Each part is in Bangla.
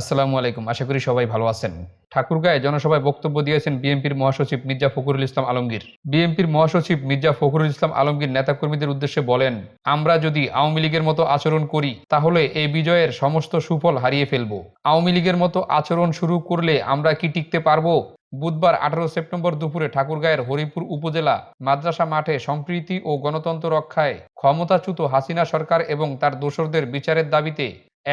আসসালামু আলাইকুম। আশা করি সবাই ভালো আছেন। ঠাকুরগাঁয়ে জনসভায় বক্তব্য দিয়েছেন বিএনপির মহাসচিব মির্জা ফখরুল ইসলাম আলমগীর। বিএনপির মহাসচিব মির্জা ফখরুল ইসলাম আলমগীর নেতাকর্মীদের উদ্দেশ্যে বলেন, আমরা যদি আওয়ামী লীগের মতো আচরণ করি তাহলে এই বিজয়ের সমস্ত সুফল হারিয়ে ফেলব। আওয়ামী লীগের মতো আচরণ শুরু করলে আমরা কি টিকতে পারবো? বুধবার 18 সেপ্টেম্বর দুপুরে ঠাকুরগাঁয়ের হরিপুর উপজেলা মাদ্রাসা মাঠে সম্প্রীতি ও গণতন্ত্র রক্ষায় ক্ষমতাচ্যুত হাসিনা সরকার এবং তার দোসরদের বিচারের দাবিতে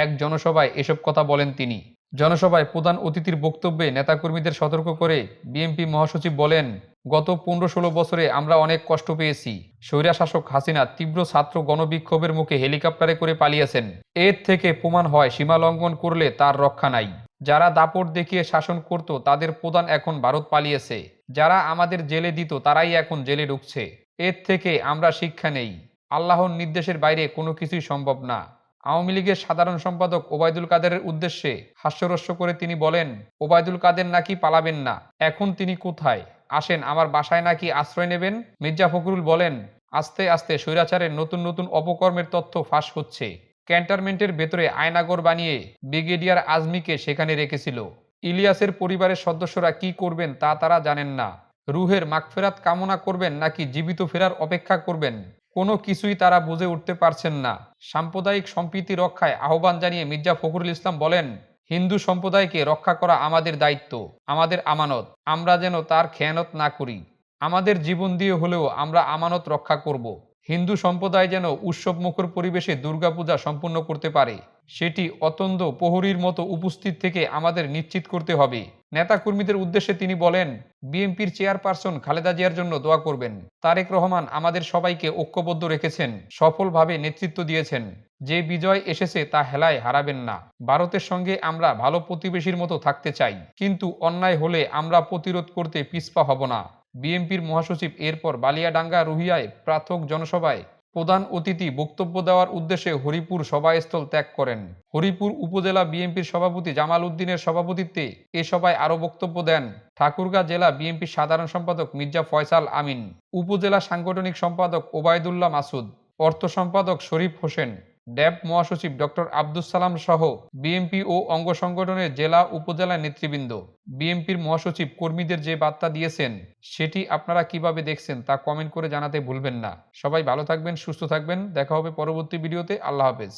এক জনসভায় এসব কথা বলেন তিনি। জনসভায় প্রধান অতিথির বক্তব্যে নেতাকর্মীদের সতর্ক করে বিএনপি মহাসচিব বলেন, গত 15-16 বছরে আমরা অনেক কষ্ট পেয়েছি। স্বৈরাশাসক হাসিনা তীব্র ছাত্র গণবিক্ষোভের মুখে হেলিকপ্টারে করে পালিয়েছেন। এর থেকে প্রমাণ হয় সীমা লঙ্ঘন করলে তার রক্ষা নাই। যারা দাপট দেখিয়ে শাসন করত তাদের প্রধান এখন ভারত পালিয়েছে। যারা আমাদের জেলে দিত তারাই এখন জেলে ঢুকছে। এর থেকে আমরা শিক্ষা নেই। আল্লাহর নির্দেশের বাইরে কোনো কিছুই সম্ভব না। আওয়ামী লীগের সাধারণ সম্পাদক ওবায়দুল কাদেরের উদ্দেশ্যে হাস্যরস্য করে তিনি বলেন, ওবায়দুল কাদের নাকি পালাবেন না, এখন তিনি কোথায়? আসেন আমার বাসায় নাকি আশ্রয় নেবেন? মির্জা ফখরুল বলেন, আস্তে আস্তে স্বৈরাচারের নতুন নতুন অপকর্মের তথ্য ফাঁস হচ্ছে। ক্যান্টনমেন্টের ভেতরে আয়নাগর বানিয়ে ব্রিগেডিয়ার আজমিকে সেখানে রেখেছিল। ইলিয়াসের পরিবারের সদস্যরা কি করবেন তা তারা জানেন না। রুহের মাগফেরাত কামনা করবেন নাকি জীবিত ফেরার অপেক্ষা করবেন, কোনো কিছুই তারা বুঝে উঠতে পারছেন না। সাম্প্রদায়িক সম্প্রীতি রক্ষায় আহ্বান জানিয়ে মির্জা ফখরুল ইসলাম বলেন, হিন্দু সম্প্রদায়কে রক্ষা করা আমাদের দায়িত্ব, আমাদের আমানত। আমরা যেন তার খেয়ানত না করি। আমাদের জীবন দিয়ে হলেও আমরা আমানত রক্ষা করব। হিন্দু সম্প্রদায় যেন উৎসবমুখর পরিবেশে দুর্গাপূজা সম্পন্ন করতে পারে, সেটি অতন্দ্র প্রহরীর মতো উপস্থিত থেকে আমাদের নিশ্চিত করতে হবে। নেতাকর্মীদের উদ্দেশ্যে তিনি বলেন, বিএনপির চেয়ারপারসন খালেদা জিয়ার জন্য দোয়া করবেন। তারেক রহমান আমাদের সবাইকে ঐক্যবদ্ধ রেখেছেন, সফলভাবে নেতৃত্ব দিয়েছেন। যে বিজয় এসেছে তা হেলায় হারাবেন না। ভারতের সঙ্গে আমরা ভালো প্রতিবেশীর মতো থাকতে চাই, কিন্তু অন্যায় হলে আমরা প্রতিরোধ করতে পিছপা হব না। বিএনপির মহাসচিব এরপর বালিয়াডাঙ্গা রুহিয়ায় প্রাথমিক জনসভায় প্রধান অতিথি বক্তব্য দেওয়ার উদ্দেশ্যে হরিপুর সভাস্থল ত্যাগ করেন। হরিপুর উপজেলা বিএনপির সভাপতি জামাল উদ্দিনের সভাপতিত্বে এ সভায় আরও বক্তব্য দেন ঠাকুরগাঁ জেলা বিএনপির সাধারণ সম্পাদক মির্জা ফয়সাল আমিন, উপজেলা সাংগঠনিক সম্পাদক ওবায়দুল্লাহ মাসুদ, অর্থ সম্পাদক শরীফ হোসেন, ড্যাব মহাসচিব ডক্টর আব্দুস সালাম সহ বিএনপি ও অঙ্গ সংগঠনের জেলা উপজেলা নেতৃবৃন্দ। বিএনপির মহাসচিব কর্মীদের যে বার্তা দিয়েছেন সেটি আপনারা কিভাবে দেখছেন তা কমেন্ট করে জানাতে ভুলবেন না। সবাই ভালো থাকবেন, সুস্থ থাকবেন। দেখা হবে পরবর্তী ভিডিওতে। আল্লাহ হাফেজ।